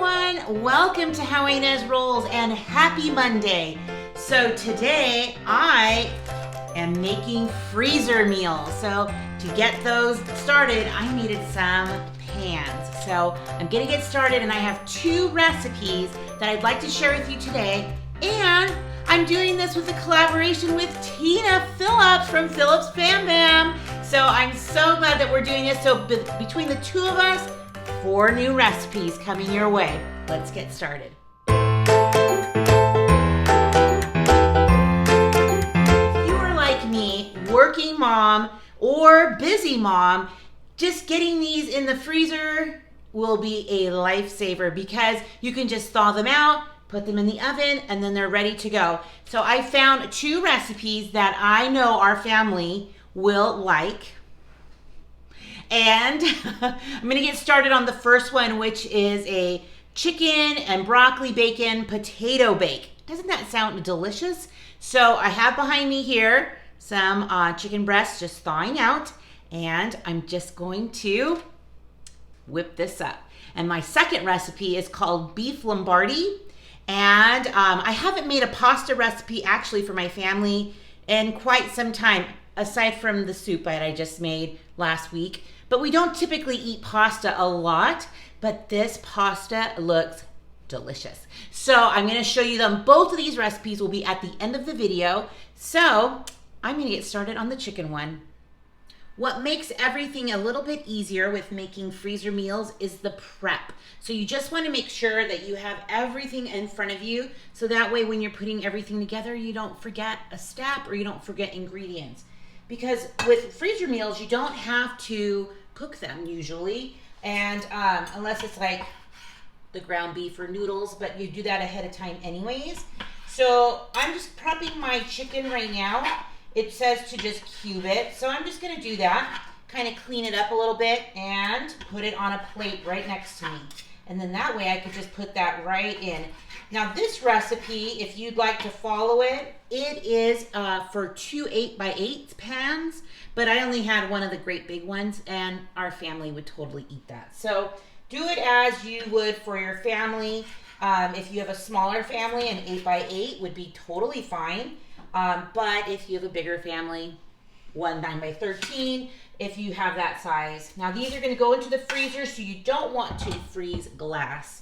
everyone, welcome to How Ines Rolls and happy Monday. So today I am making freezer meals. So to get those started, I needed some pans. So I'm gonna get started and I have two recipes that I'd like to share with you today. And I'm doing this with a collaboration with Phillips from Phillips FamBam. So I'm so glad that we're doing this. So between the two of us, 4 new recipes coming your way. Let's get started. If you are like me, working mom or busy mom, just getting these in the freezer will be a lifesaver because you can just thaw them out, put them in the oven, and then they're ready to go. So I found 2 recipes that I know our family will like. And I'm gonna get started on the first one, which is a chicken and broccoli bacon potato bake. Doesn't that sound delicious? So I have behind me here some chicken breasts just thawing out, and I'm just going to whip this up. And my second recipe is called beef Lombardi. And I haven't made a pasta recipe actually for my family in quite some time, aside from the soup that I just made last week. But we don't typically eat pasta a lot, but this pasta looks delicious. So I'm gonna show you them. Both of these recipes will be at the end of the video. So I'm gonna get started on the chicken one. What makes everything a little bit easier with making freezer meals is the prep. So you just wanna make sure that you have everything in front of you, so that way when you're putting everything together, you don't forget a step or you don't forget ingredients. Because with freezer meals, you don't have to cook them usually, and unless it's like the ground beef or noodles, but you do that ahead of time anyways. So I'm just prepping my chicken right now. It says to just cube it, so I'm just gonna do that, kind of clean it up a little bit and put it on a plate right next to me. And then that way I could just put that right in. Now this recipe, if you'd like to follow it, it is for 2 8x8 pans, but I only had one of the great big ones and our family would totally eat that. So do it as you would for your family. If you have a smaller family, an 8x8 would be totally fine. But if you have a bigger family, one 9x13, if you have that size. Now these are gonna go into the freezer, so you don't want to freeze glass.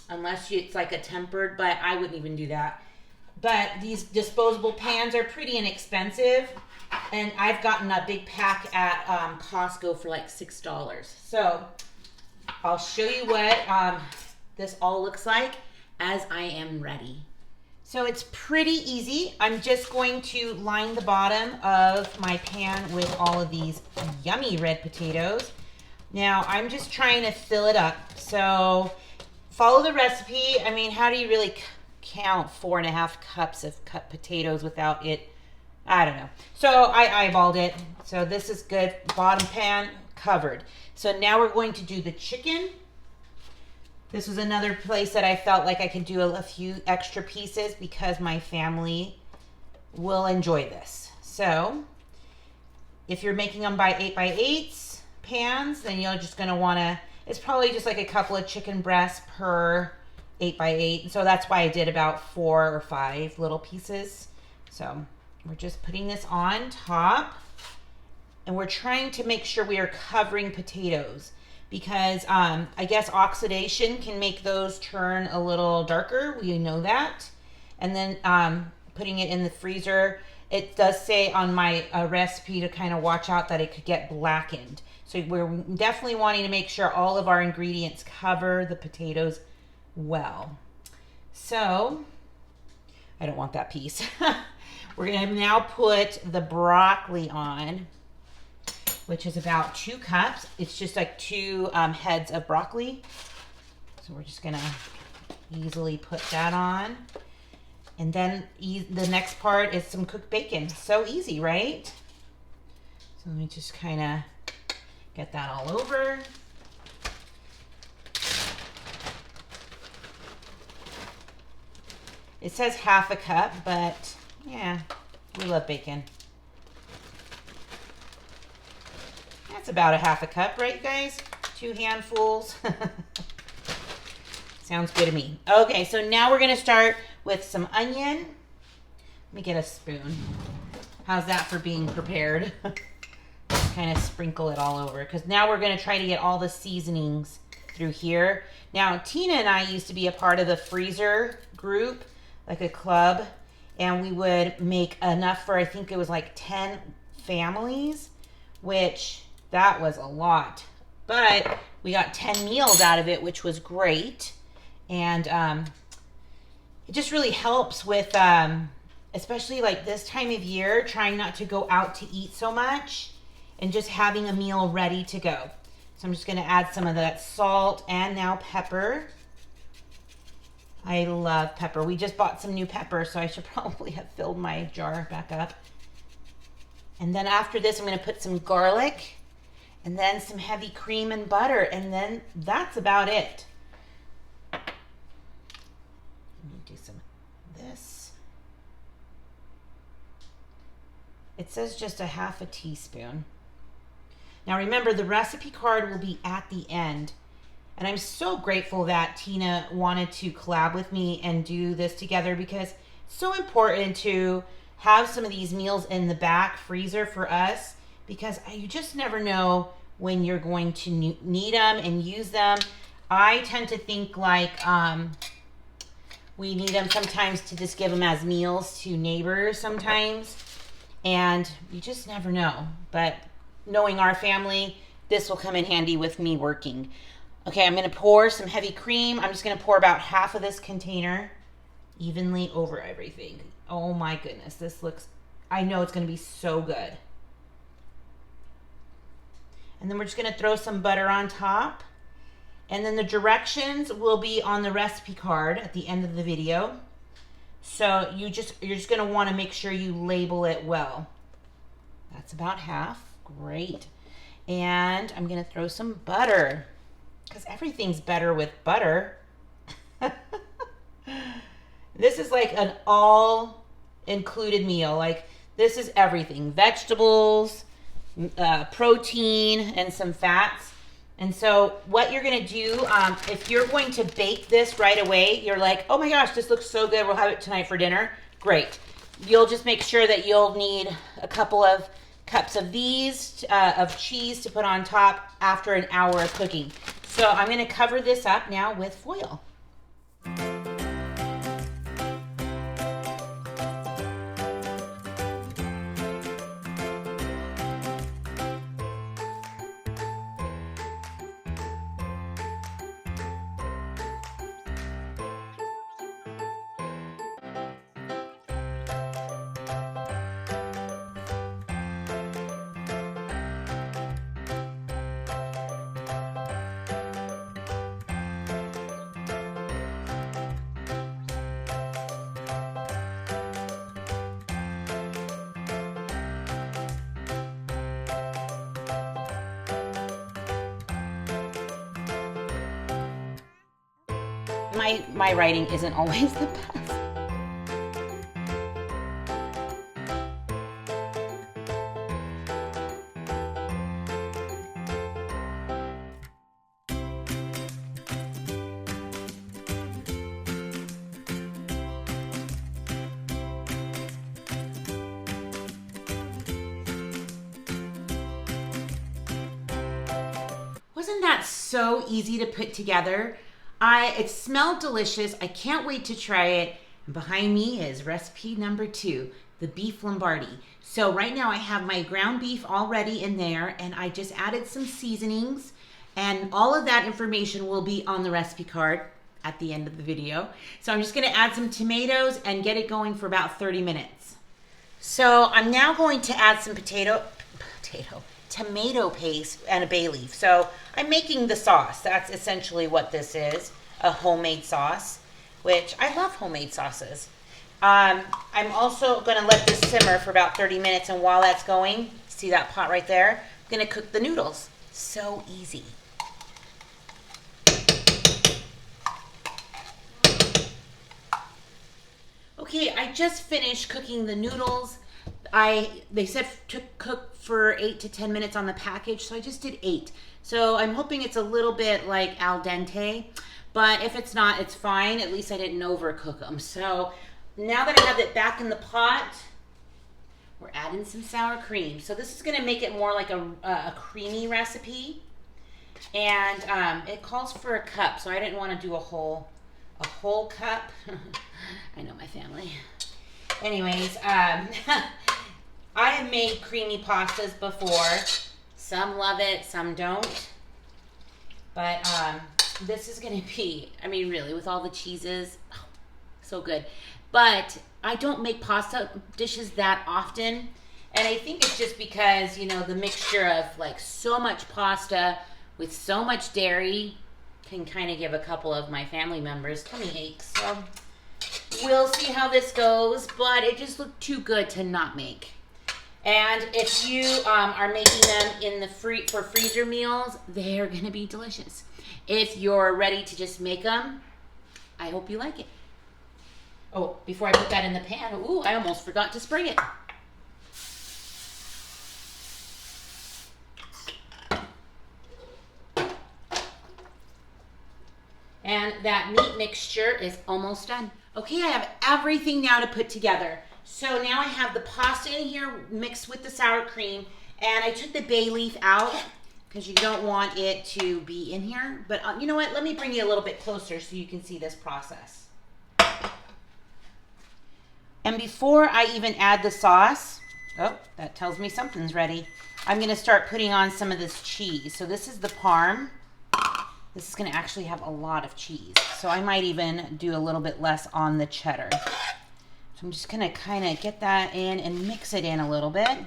Unless it's like a tempered, but I wouldn't even do that. But these disposable pans are pretty inexpensive, and I've gotten a big pack at Costco for like $6. So I'll show you what this all looks like as I am ready. So it's pretty easy. I'm just going to line the bottom of my pan with all of these yummy red potatoes. Now I'm just trying to fill it up. So follow the recipe. I mean, how do you really count 4.5 cups of cut potatoes without it? I don't know. So I eyeballed it. So this is good. Bottom pan covered. So now we're going to do the chicken. This was another place that I felt like I could do a few extra pieces because my family will enjoy this. So if you're making them by 8x8 pans, then you're just gonna wanna, it's probably just like a couple of chicken breasts per 8x8. So that's why I did about 4 or 5 little pieces. So we're just putting this on top, and we're trying to make sure we are covering potatoes, because I guess oxidation can make those turn a little darker. We know that. And then putting it in the freezer, it does say on my recipe to kind of watch out that it could get blackened. So we're definitely wanting to make sure all of our ingredients cover the potatoes well. So I don't want that piece. We're gonna now put the broccoli on, which is about 2 cups. It's just like 2 heads of broccoli. So we're just gonna easily put that on. And then the next part is some cooked bacon. So easy, right? So let me just kind of get that all over. It says 1/2 cup, but yeah, we love bacon. That's about a 1/2 cup, right, guys? 2 handfuls. Sounds good to me. Okay, so now we're gonna start with some onion. Let me get a spoon. How's that for being prepared? Kind of sprinkle it all over, because now we're gonna try to get all the seasonings through here. Now, Tina and I used to be a part of the freezer group, like a club, and we would make enough for, I think it was like 10 families, which that was a lot. But we got 10 meals out of it, which was great. And it just really helps with, especially like this time of year, trying not to go out to eat so much and just having a meal ready to go. So I'm just gonna add some of that salt and now pepper. I love pepper. We just bought some new pepper, so I should probably have filled my jar back up. And then after this, I'm gonna put some garlic and then some heavy cream and butter, and then that's about it. Do some of this. It says just a half a teaspoon. Now remember, the recipe card will be at the end. And I'm so grateful that Tina wanted to collab with me and do this together, because it's so important to have some of these meals in the back freezer for us, because you just never know when you're going to need them and use them. I tend to think like we need them sometimes to just give them as meals to neighbors sometimes, and you just never know. But knowing our family, this will come in handy with me working. Okay, I'm gonna pour some heavy cream. I'm just gonna pour about half of this container evenly over everything. Oh my goodness, this looks, I know it's gonna be so good. And then we're just gonna throw some butter on top. And then the directions will be on the recipe card at the end of the video. So you're just gonna wanna make sure you label it well. That's about half, great. And I'm gonna throw some butter, because everything's better with butter. This is like an all included meal. Like, this is everything, vegetables, protein, and some fats. And so what you're gonna do, if you're going to bake this right away, you're like, oh my gosh, this looks so good, we'll have it tonight for dinner. Great. You'll just make sure that you'll need a couple of cups of these, of cheese to put on top after an hour of cooking. So I'm gonna cover this up now with foil. My writing isn't always the best. Wasn't that so easy to put together? It smelled delicious. I can't wait to try it. And behind me is recipe number 2, the beef Lombardi. So right now I have my ground beef already in there, and I just added some seasonings, and all of that information will be on the recipe card at the end of the video. So I'm just gonna add some tomatoes and get it going for about 30 minutes. So I'm now going to add some tomato paste and a bay leaf. So I'm making the sauce. That's essentially what this is, a homemade sauce, which I love homemade sauces. I'm also gonna let this simmer for about 30 minutes, and while that's going, see that pot right there? I'm gonna cook the noodles. So easy. Okay, I just finished cooking the noodles. They said to cook for 8 to 10 minutes on the package, so I just did 8. So I'm hoping it's a little bit like al dente, but if it's not, it's fine. At least I didn't overcook them. So now that I have it back in the pot, we're adding some sour cream. So this is gonna make it more like a creamy recipe. And it calls for a cup, so I didn't want to do a whole cup. I know my family. Anyways, I have made creamy pastas before. Some love it, some don't. But this is gonna be, I mean, really, with all the cheeses, oh, so good. But I don't make pasta dishes that often, and I think it's just because, you know, the mixture of like so much pasta with so much dairy can kind of give a couple of my family members tummy aches. So we'll see how this goes, but it just looked too good to not make. And if you are making them in the for freezer meals, they're gonna be delicious. If you're ready to just make them, I hope you like it. Oh, before I put that in the pan, ooh, I almost forgot to spray it. And that meat mixture is almost done. Okay, I have everything now to put together. So now I have the pasta in here mixed with the sour cream, and I took the bay leaf out because you don't want it to be in here. But you know what? Let me bring you a little bit closer so you can see this process. And before I even add the sauce, oh, that tells me something's ready. I'm gonna start putting on some of this cheese. So this is the Parm. This is gonna actually have a lot of cheese. So I might even do a little bit less on the cheddar. So I'm just gonna kind of get that in and mix it in a little bit.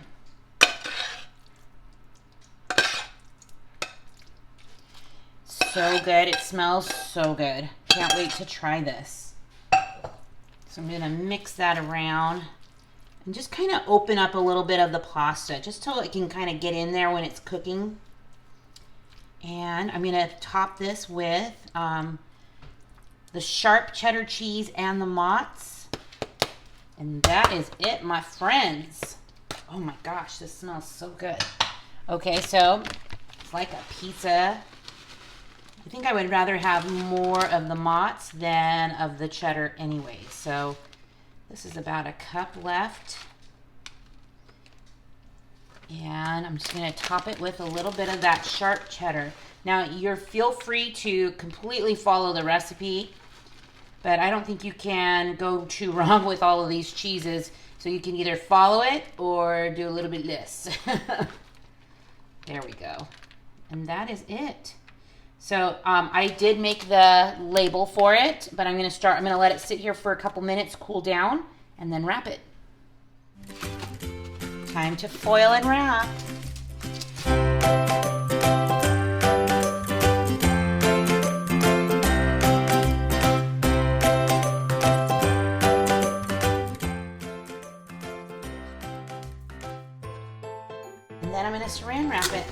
So good, it smells so good. Can't wait to try this. So I'm gonna mix that around and just kind of open up a little bit of the pasta just so it can kind of get in there when it's cooking. And I'm gonna top this with the sharp cheddar cheese and the mozz. And that is it, my friends. Oh my gosh, this smells so good. Okay, so it's like a pizza. I think I would rather have more of the mozz than of the cheddar anyway. So this is about a cup left. And I'm just gonna top it with a little bit of that sharp cheddar. Now, feel free to completely follow the recipe, but I don't think you can go too wrong with all of these cheeses. So you can either follow it or do a little bit less. There we go. And that is it. So I did make the label for it, but I'm gonna let it sit here for a couple minutes, cool down, and then wrap it. Time to foil and wrap. And then I'm gonna saran wrap it.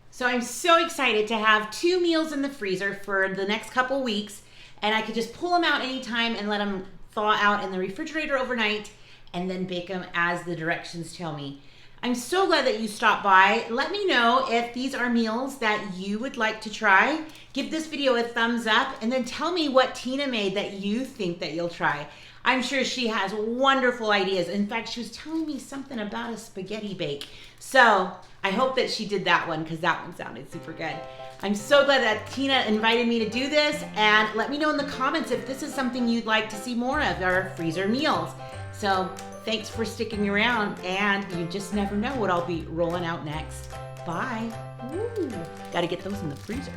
So I'm so excited to have 2 meals in the freezer for the next couple weeks, and I could just pull them out anytime and let them thaw out in the refrigerator overnight and then bake them as the directions tell me. I'm so glad that you stopped by. Let me know if these are meals that you would like to try. Give this video a thumbs up and then tell me what Tina made that you think that you'll try. I'm sure she has wonderful ideas. In fact, she was telling me something about a spaghetti bake. So I hope that she did that one because that one sounded super good. I'm so glad that Tina invited me to do this, and let me know in the comments if this is something you'd like to see more of, our freezer meals. So thanks for sticking around, and you just never know what I'll be rolling out next. Bye. Ooh, gotta get those in the freezer.